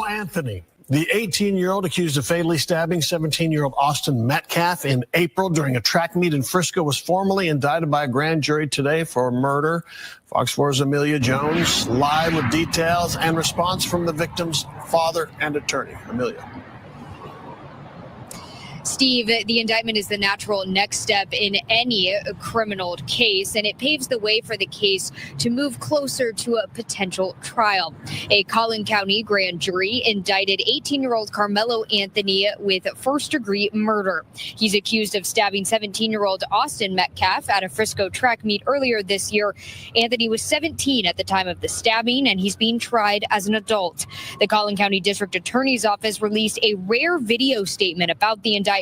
Anthony, the 18-year-old accused of fatally stabbing 17-year-old Austin Metcalf in April during a track meet in Frisco, was formally indicted by a grand jury today for murder. Fox 4's Amelia Jones live with details and response from the victim's father and attorney. Amelia. Steve, the indictment is the natural next step in any criminal case, and it paves the way for the case to move closer to a potential trial. A Collin County grand jury indicted 18-year-old Karmelo Anthony with first-degree murder. He's accused of stabbing 17-year-old Austin Metcalf at a Frisco track meet earlier this year. Anthony was 17 at the time of the stabbing, and he's being tried as an adult. The Collin County District Attorney's Office released a rare video statement about the indictment.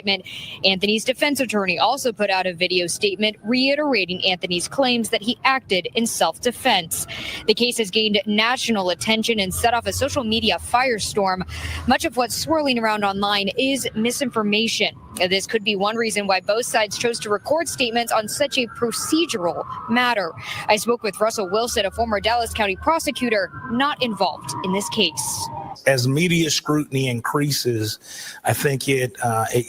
Anthony's defense attorney also put out a video statement reiterating Anthony's claims that he acted in self-defense. The case has gained national attention and set off a social media firestorm. Much of what's swirling around online is misinformation. This could be one reason why both sides chose to record statements on such a procedural matter. I spoke with Russell Wilson, a former Dallas County prosecutor not involved in this case. As media scrutiny increases, I think it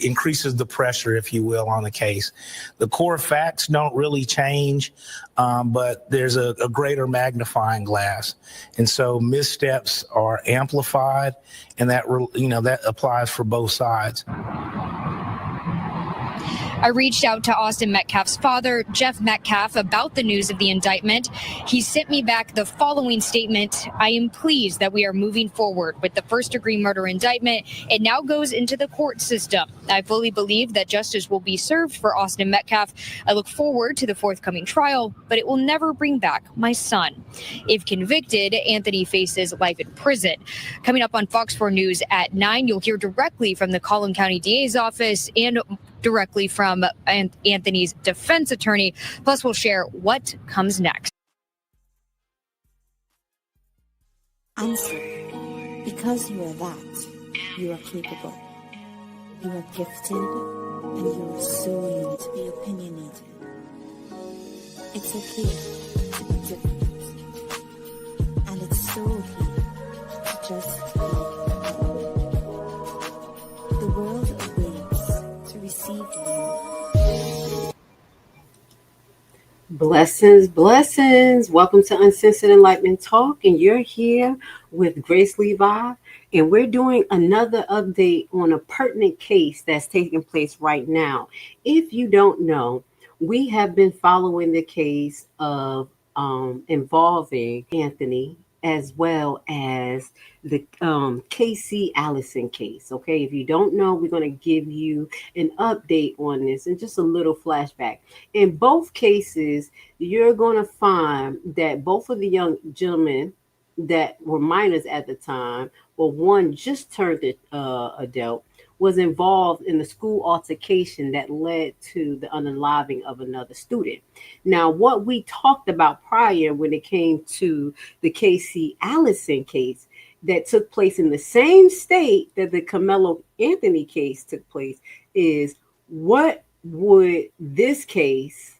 increases the pressure, if you will, on the case. The core facts don't really change, but there's a greater magnifying glass. And so missteps are amplified, and that applies for both sides. I reached out to Austin Metcalf's father, Jeff Metcalf, about the news of the indictment. He sent me back the following statement: I am pleased that we are moving forward with the first-degree murder indictment. It now goes into the court system. I fully believe that justice will be served for Austin Metcalf. I look forward to the forthcoming trial, but it will never bring back my son. If convicted, Anthony faces life in prison. Coming up on Fox 4 News at 9, you'll hear directly from the Collin County DA's office and directly from Anthony's defense attorney. Plus, we'll share what comes next. Answer. Because you are that, you are capable. You are gifted, and you are soaring to be opinionated. It's okay to be different. And it's so okay to just be. The world awaits to receive you. Blessings. Welcome to Uncensored Enlightenment Talk, and you're here with Grace Levi, and we're doing another update on a pertinent case that's taking place right now. If you don't know, we have been following the case of involving Anthony, as well as the Casey Allison case. Okay, if you don't know, we're going to give you an update on this and just a little flashback. In both cases, you're going to find that both of the young gentlemen that were minors at the time, or one just turned adult, was involved in the school altercation that led to the unaliving of another student. Now, what we talked about prior when it came to the Casey Allison case that took place in the same state that the Karmelo Anthony case took place is, what would this case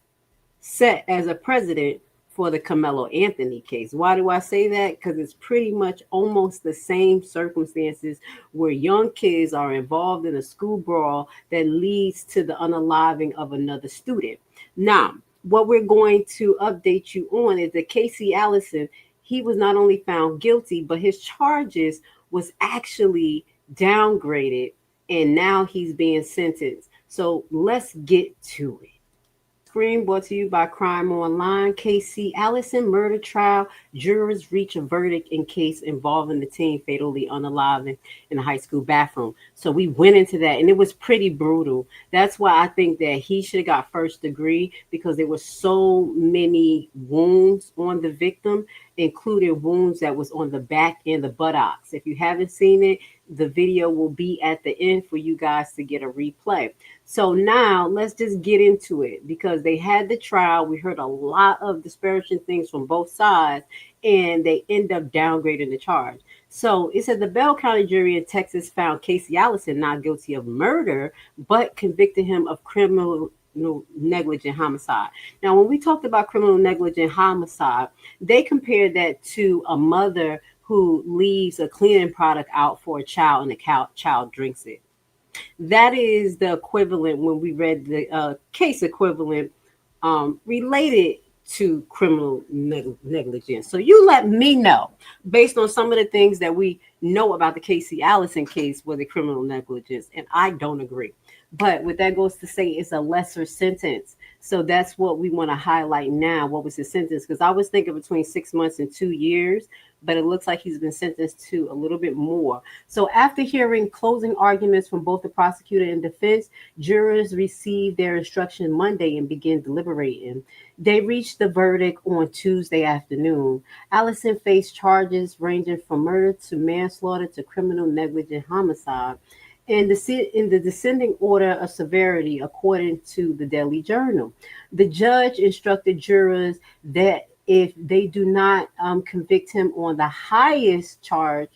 set as a precedent for the Karmelo Anthony case? Why do I say that? Because it's pretty much almost the same circumstances where young kids are involved in a school brawl that leads to the unaliving of another student. Now, what we're going to update you on is that Casey Allison, he was not only found guilty, but his charges was actually downgraded, and now he's being sentenced. So let's get to it. Screen brought to you by Crime Online. Casey Allison murder trial. Jurors reach a verdict in case involving the teen fatally unaliving in a high school bathroom. So we went into that, and it was pretty brutal. That's why I think that he should have got first degree, because there were so many wounds on the victim, including wounds that was on the back and the buttocks. If you haven't seen it, the video will be at the end for you guys to get a replay. So now let's just get into it, because they had the trial. We heard a lot of disparaging things from both sides, and they end up downgrading the charge. So it said the Bell County jury in Texas found Casey Allison not guilty of murder, but convicted him of criminal negligent homicide. Now, when we talked about criminal negligent homicide, they compared that to a mother who leaves a cleaning product out for a child and the child drinks it. That is the equivalent when we read the case equivalent related to criminal negligence. So you let me know, based on some of the things that we know about the Casey Allison case, was it criminal negligence? And I don't agree. But what that goes to say, it's a lesser sentence. So that's what we want to highlight now. What was his sentence? Because I was thinking between 6 months and 2 years, but it looks like he's been sentenced to a little bit more. So after hearing closing arguments from both the prosecutor and defense, jurors received their instruction Monday and began deliberating. They reached the verdict on Tuesday afternoon. Allison faced charges ranging from murder to manslaughter to criminal negligent homicide, in the descending order of severity, according to the Daily Journal. The judge instructed jurors that if they do not convict him on the highest charge,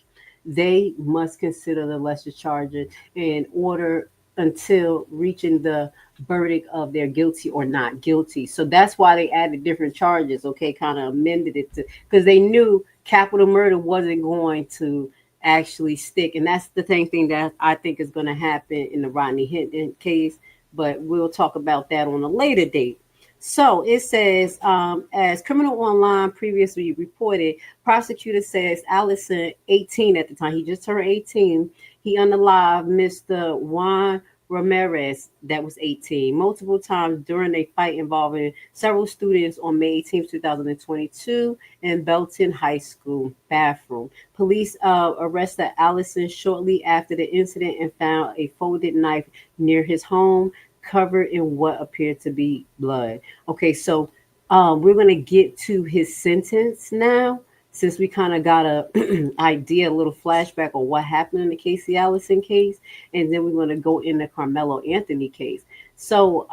they must consider the lesser charges in order until reaching the verdict of they're guilty or not guilty. So that's why they added different charges, okay, kind of amended it to, because they knew capital murder wasn't going to actually stick. And that's the same thing that I think is going to happen in the Rodney Hinton case, but we'll talk about that on a later date. So it says, as Criminal Online previously reported, prosecutor says Allison, 18 at the time, he just turned 18, he unalived Mr. Juan Ramirez, that was 18, multiple times during a fight involving several students on May 18, 2022 in Belton High School bathroom. Police arrested Allison shortly after the incident and found a folded knife near his home, covered in what appeared to be blood. Okay, so we're going to get to his sentence now, since we kind of got a idea, a little flashback on what happened in the Casey Allison case, and then we're going to go in the Carmelo Anthony case. So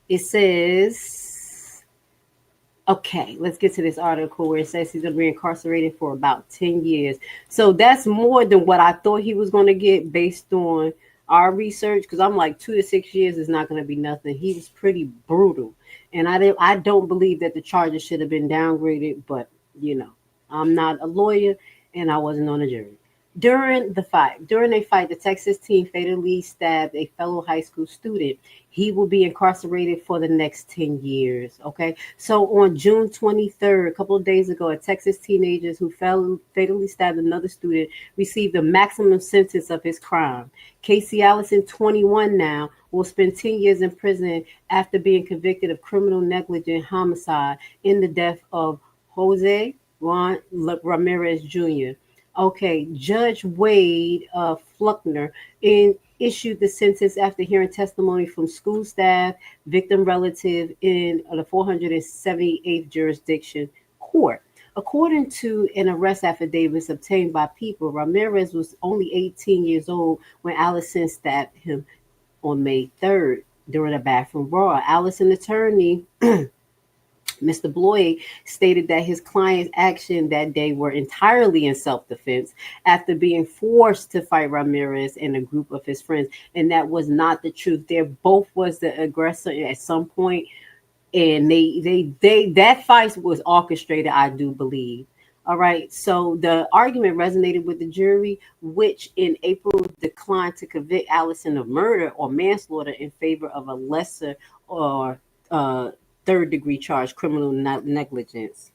it says, okay, let's get to this article where it says he's going to be incarcerated for about 10 years. So that's more than what I thought he was going to get based on our research, because I'm like 2 to 6 years is not going to be nothing. He was pretty brutal. And I don't believe that the charges should have been downgraded, but, you know, I'm not a lawyer and I wasn't on a jury. During a fight, the Texas teen fatally stabbed a fellow high school student. He will be incarcerated for the next 10 years. Okay. So on June 23rd, a couple of days ago, a Texas teenager who fatally stabbed another student received the maximum sentence of his crime. Casey Allison, 21 now, will spend 10 years in prison after being convicted of criminal negligent homicide in the death of Jose Juan Ramirez Jr. Okay, Judge Wade Fluckner issued the sentence after hearing testimony from school staff, victim relative in the 478th jurisdiction court. According to an arrest affidavit obtained by People, Ramirez was only 18 years old when Allison stabbed him on May 3rd during a bathroom brawl. Allison attorney Mr. Bloyd stated that his client's action that day were entirely in self-defense after being forced to fight Ramirez and a group of his friends. And that was not the truth. They both was the aggressor at some point, and they that fight was orchestrated, I do believe. All right. So the argument resonated with the jury, which in April declined to convict Allison of murder or manslaughter in favor of a lesser or third-degree charge, criminal negligence.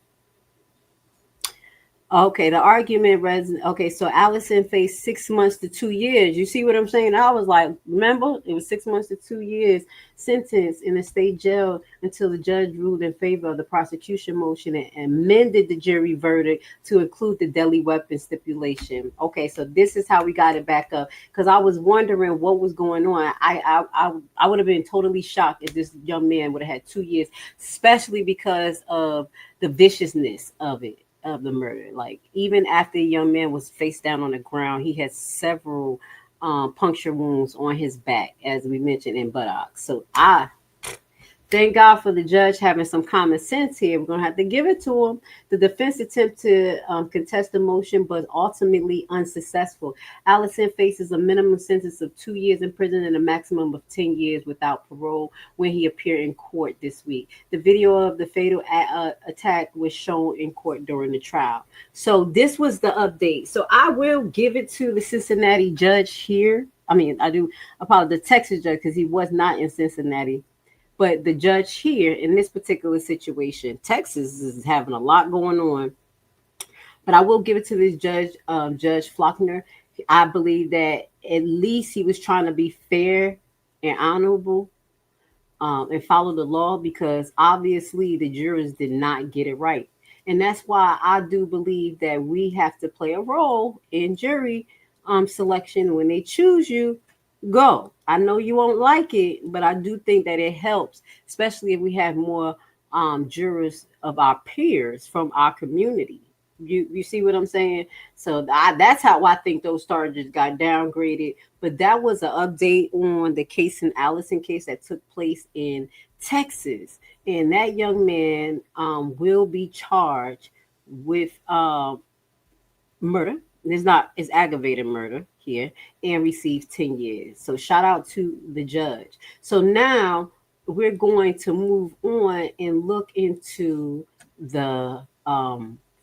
Okay, the argument okay, so Allison faced 6 months to 2 years. You see what I'm saying? I was like, remember, it was 6 months to 2 years sentence in a state jail until the judge ruled in favor of the prosecution motion and amended the jury verdict to include the deadly weapon stipulation. Okay, so this is how we got it back up, because I was wondering what was going on. I would have been totally shocked if this young man would have had 2 years, especially because of the viciousness of it. Of the murder. Like, even after the young man was face down on the ground, he had several puncture wounds on his back, as we mentioned, in buttocks. So Thank God for the judge having some common sense here. We're going to have to give it to him. The defense attempt to contest the motion, but ultimately unsuccessful. Allison faces a minimum sentence of 2 years in prison and a maximum of 10 years without parole when he appeared in court this week. The video of the fatal attack was shown in court during the trial. So this was the update. So I will give it to the Cincinnati judge here. I do apologize, the Texas judge, because he was not in Cincinnati. But the judge here in this particular situation, Texas is having a lot going on. But I will give it to this judge, Judge Faulkner. I believe that at least he was trying to be fair and honorable and follow the law, because obviously the jurors did not get it right. And that's why I do believe that we have to play a role in jury selection. When they choose you, go. I know you won't like it, but I do think that it helps, especially if we have more jurors of our peers from our community. You see what I'm saying? So that's how I think those charges got downgraded. But that was an update on the Casey Allison case that took place in Texas. And that young man will be charged with murder. It's aggravated murder here, and receive 10 years. So shout out to the judge. So now we're going to move on and look into the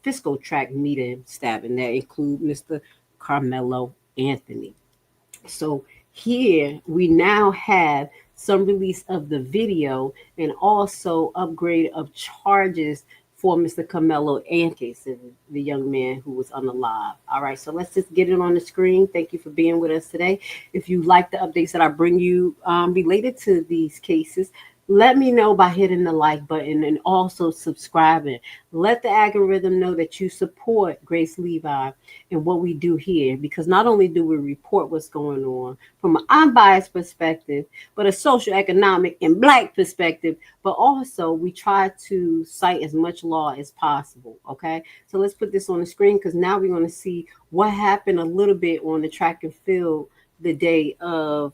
fiscal track meeting stabbing that include Mr. Karmelo Anthony. So here we now have some release of the video and also upgrade of charges for Mr. Karmelo Anthony, the young man who was unalive. All right, so let's just get it on the screen. Thank you for being with us today. If you like the updates that I bring you related to these cases, let me know by hitting the like button and also subscribing. Let the algorithm know that you support Grace Levi and what we do here, because not only do we report what's going on from an unbiased perspective, but a social, economic, and Black perspective, but also we try to cite as much law as possible, okay? So let's put this on the screen, because now we're going to see what happened a little bit on the track and field the day of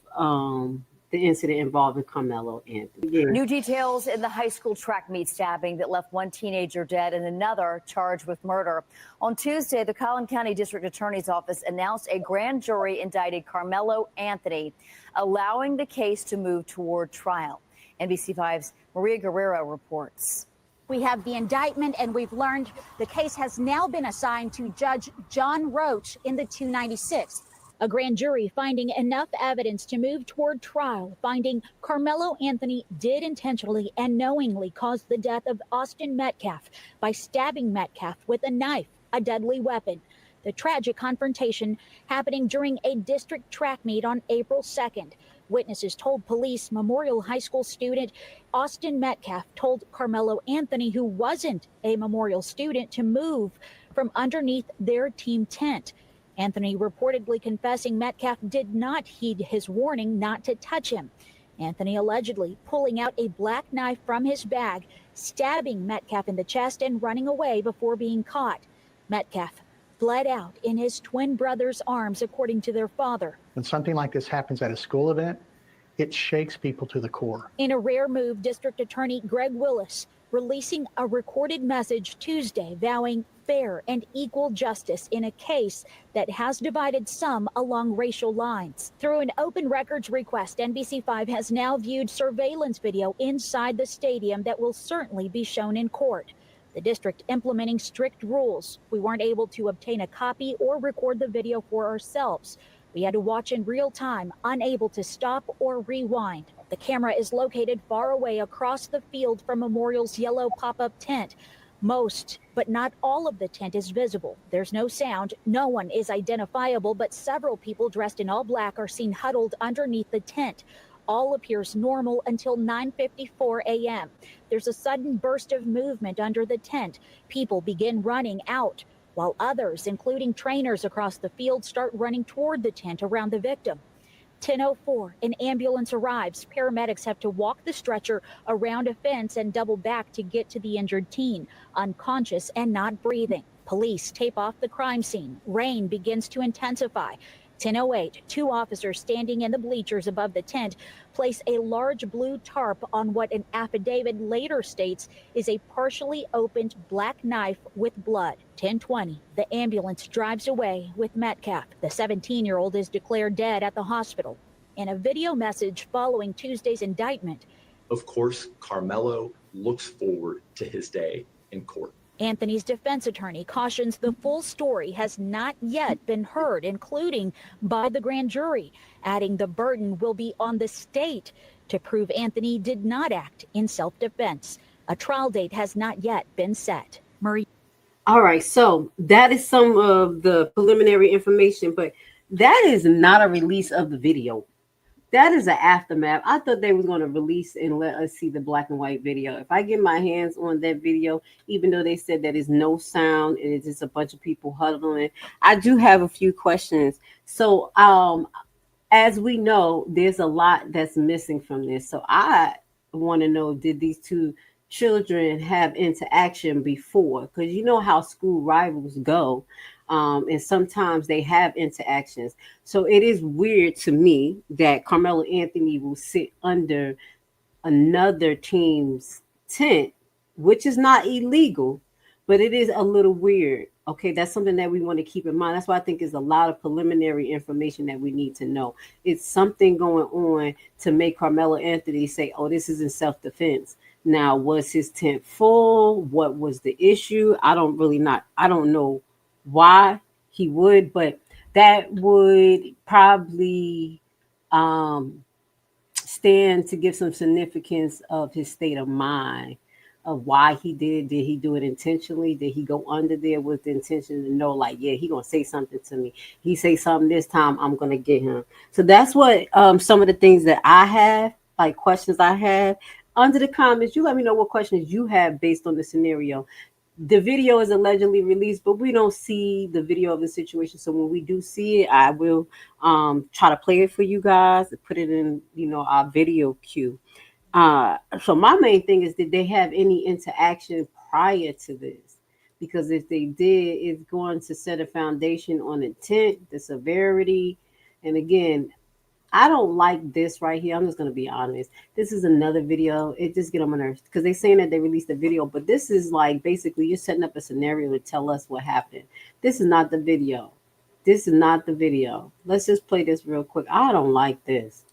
the incident involving Carmelo Anthony. Yeah. New details in the high school track meet stabbing that left one teenager dead and another charged with murder. On Tuesday, the Collin County District Attorney's Office announced a grand jury indicted Carmelo Anthony, allowing the case to move toward trial. NBC5's Maria Guerrero reports. We have the indictment, and we've learned the case has now been assigned to Judge John Roach in the 296th. A grand jury finding enough evidence to move toward trial, finding Carmelo Anthony did intentionally and knowingly cause the death of Austin Metcalf by stabbing Metcalf with a knife, a deadly weapon. The tragic confrontation happening during a district track meet on April 2nd. Witnesses told police Memorial High School student Austin Metcalf told Carmelo Anthony, who wasn't a Memorial student, to move from underneath their team tent. Anthony reportedly confessing Metcalf did not heed his warning not to touch him. Anthony allegedly pulling out a black knife from his bag, stabbing Metcalf in the chest and running away before being caught. Metcalf bled out in his twin brother's arms, according to their father. When something like this happens at a school event, it shakes people to the core. In a rare move, District Attorney Greg Willis releasing a recorded message Tuesday vowing fair and equal justice in a case that has divided some along racial lines. Through an open records request, NBC5 has now viewed surveillance video inside the stadium that will certainly be shown in court. The district implementing strict rules. We weren't able to obtain a copy or record the video for ourselves. We had to watch in real time, unable to stop or rewind. The camera is located far away across the field from Memorial's yellow pop-up tent. Most, but not all of the tent is visible. There's no sound. No one is identifiable, but several people dressed in all black are seen huddled underneath the tent. All appears normal until 9:54 a.m. There's a sudden burst of movement under the tent. People begin running out, while others, including trainers across the field, start running toward the tent around the victim. 10:04, an ambulance arrives. Paramedics have to walk the stretcher around a fence and double back to get to the injured teen, unconscious and not breathing. Police tape off the crime scene. Rain begins to intensify. 10:08, two officers standing in the bleachers above the tent place a large blue tarp on what an affidavit later states is a partially opened black knife with blood. 10:20, the ambulance drives away with Metcalf. The 17-year-old is declared dead at the hospital. In a video message following Tuesday's indictment, of course, Carmelo looks forward to his day in court. Anthony's defense attorney cautions the full story has not yet been heard, including by the grand jury, adding the burden will be on the state to prove Anthony did not act in self-defense. A trial date has not yet been set. Marie. All right, so that is some of the preliminary information, but that is not a release of the video. That is an aftermath. I thought they was going to release and let us see the black and white video. If I get my hands on that video, even though they said that is no sound and it's just a bunch of people huddling, I do have a few questions. So as we know, there's a lot that's missing from this. So I want to know, did these two children have interaction before? Because you know how school rivals go. And sometimes they have interactions. So it is weird to me that Carmelo Anthony will sit under another team's tent, which is not illegal, but it is a little weird. Okay, that's something that we want to keep in mind. That's why I think there's a lot of preliminary information that we need to know. It's something going on to make Carmelo Anthony say, oh, this is in self-defense. Now, was his tent full? What was the issue? I don't know why he would, but that would probably stand to give some significance of his state of mind, of why he did he do it intentionally? Did he go under there with the intention to know, like, yeah, he gonna say something to me, he say something this time, I'm gonna get him. So that's what some of the things that I have, like questions I have. Under the comments, you let me know what questions you have based on the scenario. The video is allegedly released, but we don't see the video of the situation. So when we do see it, I will try to play it for you guys and put it in, our video queue. So my main thing is, did they have any interaction prior to this? Because if they did, it's going to set a foundation on intent, the severity. And again, I don't like this right here. I'm just going to be honest. This is another video. It just get on my nerves because they're saying that they released the video, but this is like basically you're setting up a scenario to tell us what happened. This is not the video. This is not the video. Let's just play this real quick. I don't like this.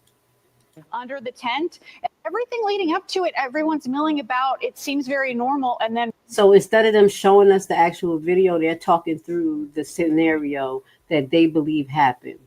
Under the tent, everything leading up to it, everyone's milling about. It seems very normal. And then, so instead of them showing us the actual video, they're talking through the scenario that they believe happened.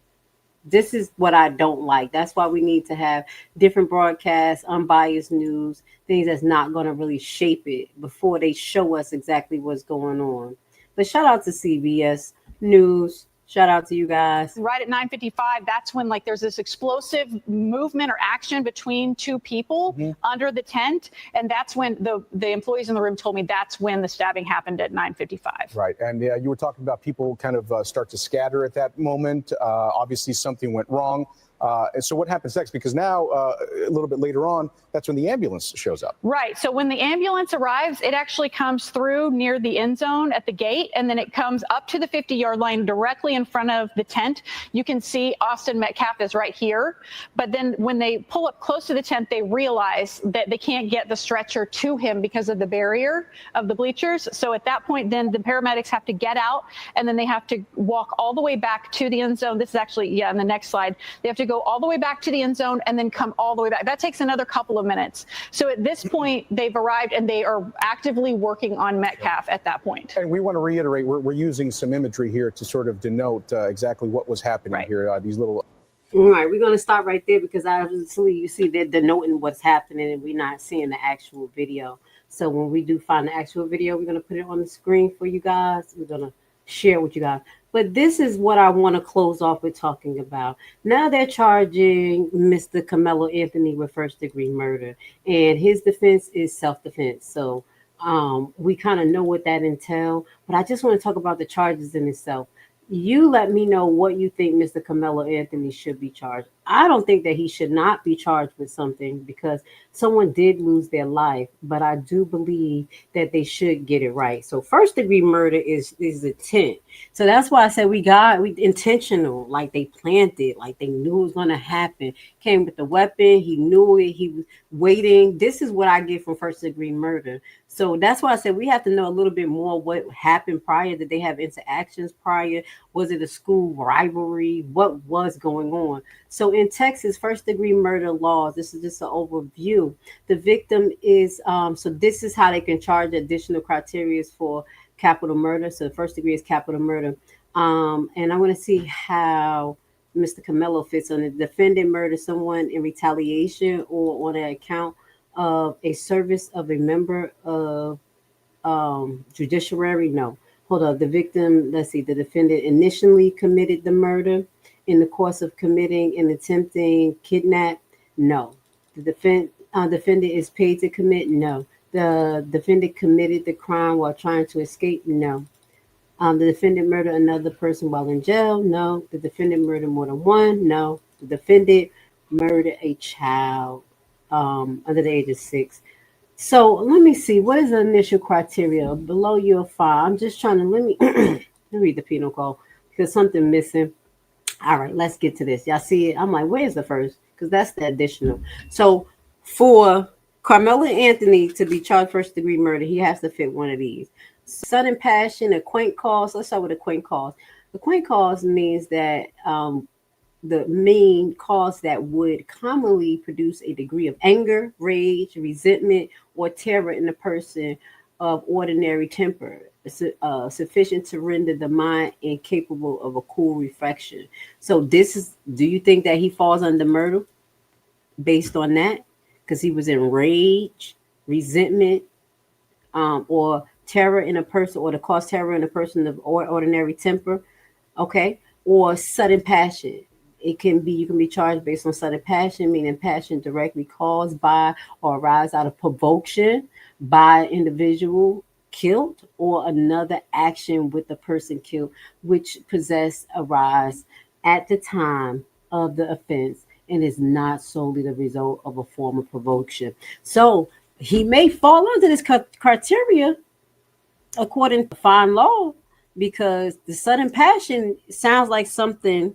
This is what I don't like. That's why we need to have different broadcasts, unbiased news, things that's not going to really shape it before they show us exactly what's going on. But shout out to CBS News. Shout out to you guys. Right at 9:55, that's when there's this explosive movement or action between two people under the tent. And that's when the employees in the room told me that's when the stabbing happened at 9:55. Right. And you were talking about people kind of start to scatter at that moment. Obviously, something went wrong. And so what happens next? Because now, a little bit later on, that's when the ambulance shows up. Right. So when the ambulance arrives, it actually comes through near the end zone at the gate, and then it comes up to the 50-yard line directly in front of the tent. You can see Austin Metcalf is right here. But then when they pull up close to the tent, they realize that they can't get the stretcher to him because of the barrier of the bleachers. So at that point, then the paramedics have to get out, and then they have to walk all the way back to the end zone. This is actually, in the next slide. They have to go all the way back to the end zone and then come all the way back. That takes another couple of minutes. So at this point, they've arrived and they are actively working on Metcalf at that point. And we want to reiterate, we're using some imagery here to sort of denote exactly what was happening here. These little. All right, we're going to stop right there because obviously you see they're denoting what's happening and we're not seeing the actual video. So when we do find the actual video, we're going to put it on the screen for you guys. We're going to share with you guys. But this is what I want to close off with talking about. Now they're charging Mr. Karmelo Anthony with first-degree murder, and his defense is self-defense. So we kind of know what that entails. But I just want to talk about the charges in itself. You let me know what you think Mr. Karmelo Anthony should be charged. I don't think that he should not be charged with something because someone did lose their life, but I do believe that they should get it right. So first degree murder is intent. So that's why I said we intentional, like they planned it, like they knew it was going to happen. Came with the weapon, he knew it, he was waiting. This is what I get from first degree murder. So that's why I said we have to know a little bit more what happened prior. Did they have interactions prior? Was it a school rivalry? What was going on? So in Texas, first degree murder laws, this is just an overview. The victim is, so this is how they can charge additional criteria for capital murder. So the first degree is capital murder. And I want to see how Mr. Carmelo fits on it. Defendant murder someone in retaliation or on an account of a service of a member of judiciary. No, hold on. The victim, let's see, the defendant initially committed the murder in the course of committing and attempting kidnap. No. The defendant is paid to commit. No. The defendant committed the crime while trying to escape. No. The defendant murdered another person while in jail. No. The defendant murdered more than one. No. The defendant murdered a child under the age of 6. So let me see. What is the initial criteria? Below your file. I'm just trying to let me read the penal code because something missing. All right, let's get to this. Y'all see it? I'm like, where's the first? Because that's the additional. So for Carmelo Anthony to be charged first degree murder, he has to fit one of these. Sudden passion, a quaint cause. Let's start with a quaint cause. The quaint cause means that the main cause that would commonly produce a degree of anger, rage, resentment, or terror in a person of ordinary temper, sufficient to render the mind incapable of a cool reflection. So this is, do you think that he falls under murder based on that? Because he was in rage, resentment, or terror in a person, or to cause terror in a person of ordinary temper, okay? Or sudden passion. It can be, you can be charged based on sudden passion, meaning passion directly caused by or arise out of provocation by an individual killed or another action with the person killed, which possess arise at the time of the offense and is not solely the result of a form of provocation. So he may fall under this criteria according to fine law, because the sudden passion sounds like something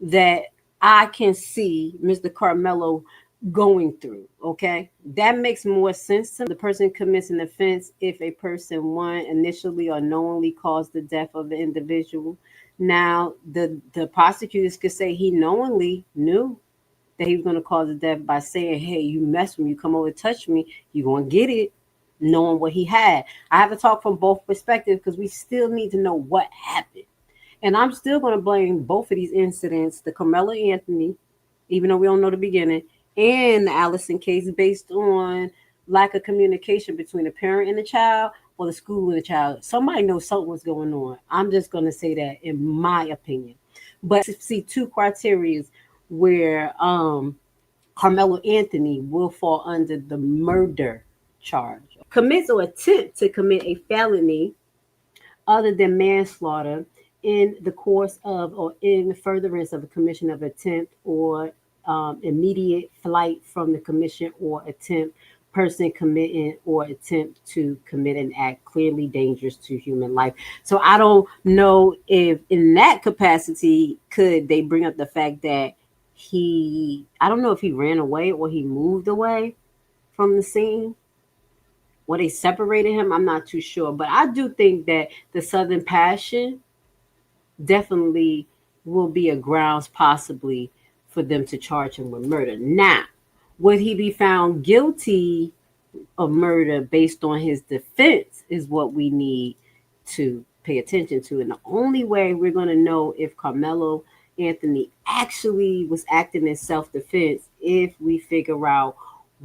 that I can see Mr. Carmelo going through. Okay, that makes more sense to me. The person commits an offense if a person, one, initially or knowingly caused the death of the individual. Now, the prosecutors could say he knowingly knew that he was going to cause the death by saying, hey, you mess with me, you come over, touch me, you're going to get it, knowing what he had. I have to talk from both perspectives because we still need to know what happened. And I'm still going to blame both of these incidents, the Karmelo Anthony, even though we don't know the beginning, and the Allison case, based on lack of communication between the parent and the child, or the school and the child. Somebody knows something was going on. I'm just going to say that in my opinion. But see two criteria where Carmelo Anthony will fall under the murder charge. Commits or attempt to commit a felony other than manslaughter in the course of or in furtherance of a commission of attempt or immediate flight from the commission or attempt, person committing or attempt to commit an act clearly dangerous to human life. So I don't know if in that capacity could they bring up the fact that I don't know if he ran away or he moved away from the scene, or they separated him. I'm not too sure, but I do think that the Southern passion definitely will be a grounds possibly for them to charge him with murder. Now, would he be found guilty of murder based on his defense is what we need to pay attention to. And the only way we're going to know if Carmelo Anthony actually was acting in self-defense if we figure out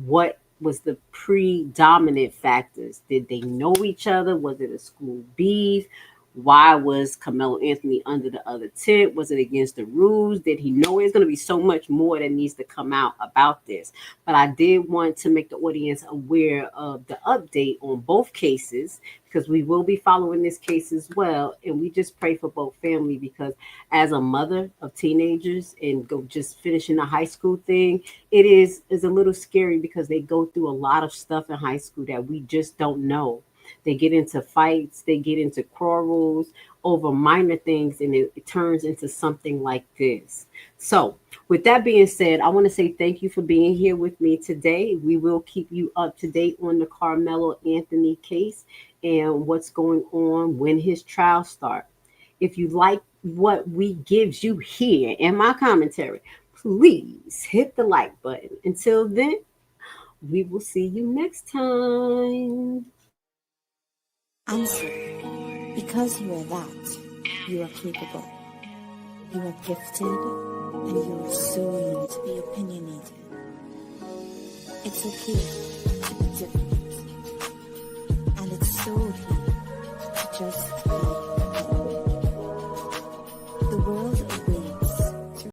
what was the predominant factors. Did they know each other? Was it a school beef? Why was Karmelo Anthony under the other tent? Was it against the rules? Did he know? There's going to be so much more that needs to come out about this. But I did want to make the audience aware of the update on both cases, because we will be following this case as well. And we just pray for both family, because as a mother of teenagers and just finishing the high school thing, it is a little scary, because they go through a lot of stuff in high school that we just don't know. They get into fights, they get into quarrels over minor things, and it turns into something like this. So with that being said, I want to say thank you for being here with me today. We will keep you up to date on the Karmelo Anthony case and what's going on when his trial starts. If you like what we gives you here in my commentary, please hit the like button. Until then, we will see you next time. Answer. Because you are that, you are capable. You are gifted, and you are soon to be opinionated. It's okay.